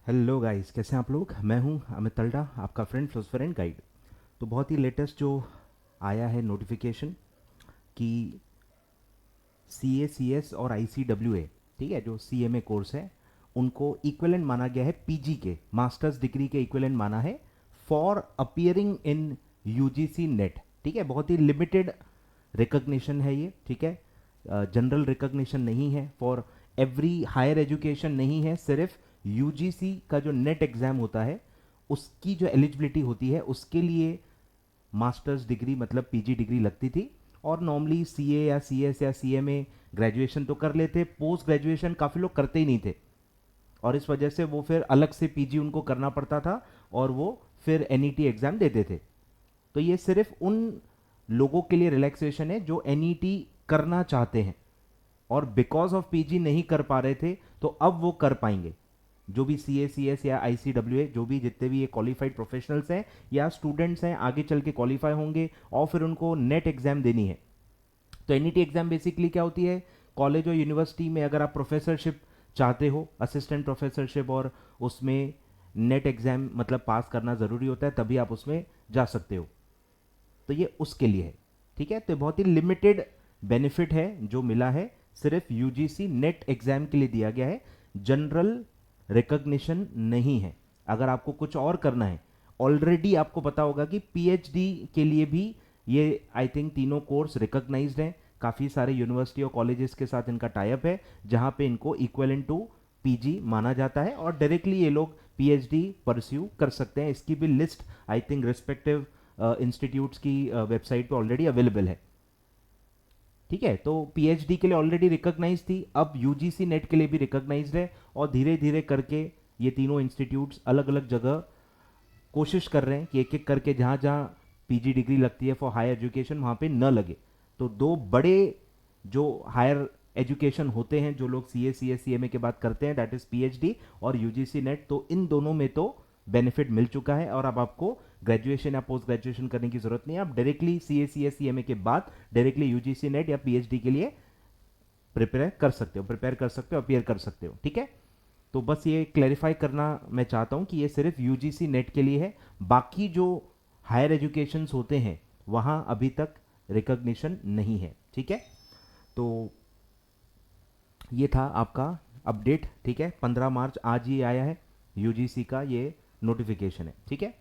Hello guys, कैसे हैं आप लोग। मैं हूं अमित तल्डा, आपका फ्रेंड फिलोसफर एंड गाइड। तो बहुत ही लेटेस्ट जो आया है नोटिफिकेशन कि सी ए सी एस और आई सी डब्ल्यू ए, ठीक है, जो सी एम ए कोर्स है उनको इक्विवेलेंट माना गया है पी जी के, मास्टर्स डिग्री के इक्विवेलेंट माना है for appearing in U G C NET. ठीक है, बहुत ही लिमिटेड रिकग्निशन है ये। ठीक है, जनरल रिकग्निशन नहीं है, फॉर एवरी हायर एजुकेशन नहीं है, सिर्फ यूजीसी का जो नेट एग्जाम होता है उसकी जो एलिजिबिलिटी होती है उसके लिए मास्टर्स डिग्री मतलब पीजी डिग्री लगती थी। और नॉर्मली सीए या सीएस या सीएमए ग्रेजुएशन तो कर लेते, पोस्ट ग्रेजुएशन काफ़ी लोग करते ही नहीं थे, और इस वजह से वो फिर अलग से पीजी उनको करना पड़ता था और वो फिर एनईटी एग्ज़ाम देते थे। तो ये सिर्फ उन लोगों के लिए रिलैक्सेशन है जो एनईटी करना चाहते हैं और बिकॉज ऑफ पीजी नहीं कर पा रहे थे, तो अब वो कर पाएंगे। जो भी सी ए सी एस या आई सी डब्ल्यू ए, जो भी जितने भी ये क्वालिफाइड प्रोफेशनल्स हैं या स्टूडेंट्स हैं, आगे चल के क्वालिफाई होंगे और फिर उनको नेट एग्जाम देनी है। तो एन एग्जाम बेसिकली क्या होती है, कॉलेज और यूनिवर्सिटी में अगर आप प्रोफेसरशिप चाहते हो, असिस्टेंट प्रोफेसरशिप, और उसमें नेट एग्जाम मतलब पास करना ज़रूरी होता है, तभी आप उसमें जा सकते हो। तो ये उसके लिए है। ठीक है, तो बहुत ही लिमिटेड बेनिफिट है जो मिला है, सिर्फ यूजीसी नेट एग्जाम के लिए दिया गया है, जनरल रिकॉग्निशन नहीं है। अगर आपको कुछ और करना है, ऑलरेडी आपको पता होगा कि पीएचडी के लिए भी ये आई थिंक तीनों कोर्स रिकॉग्नाइज्ड हैं। काफ़ी सारे यूनिवर्सिटी और कॉलेजेस के साथ इनका टाइप है जहां पे इनको इक्वलेंट टू पीजी माना जाता है और डायरेक्टली ये लोग पीएचडी परस्यू कर सकते हैं। इसकी भी list I think respective institutes की वेबसाइट पे ऑलरेडी अवेलेबल है। ठीक है, तो पीएचडी के लिए ऑलरेडी रिकॉग्नाइज थी, अब यूजीसी नेट के लिए भी रिकॉग्नाइज्ड है, और धीरे धीरे करके ये तीनों इंस्टीट्यूट्स अलग अलग जगह कोशिश कर रहे हैं कि एक एक करके जहाँ जहाँ पीजी डिग्री लगती है फॉर हायर एजुकेशन वहाँ पे न लगे। तो दो बड़े जो हायर एजुकेशन होते हैं, जो लोग सी A C S C M A के बाद करते हैं, दैट इज पीएचडी और यूजीसी नेट, तो इन दोनों में तो बेनिफिट मिल चुका है और अब आपको ग्रेजुएशन या पोस्ट ग्रेजुएशन करने की जरूरत नहीं है। आप directly C A C S C M A के बाद डायरेक्टली यूजीसी नेट या पीएचडी के लिए प्रिपेयर कर सकते हो, अपियर कर सकते हो। ठीक है, तो बस ये क्लैरिफाई करना मैं चाहता हूँ कि ये सिर्फ यूजीसी नेट के लिए है, बाकी जो हायर एजुकेशंस होते हैं वहाँ अभी तक रिकॉग्निशन नहीं है। ठीक है, तो ये था आपका अपडेट। ठीक है, 15 मार्च आज ही आया है यूजीसी का ये नोटिफिकेशन है। ठीक है।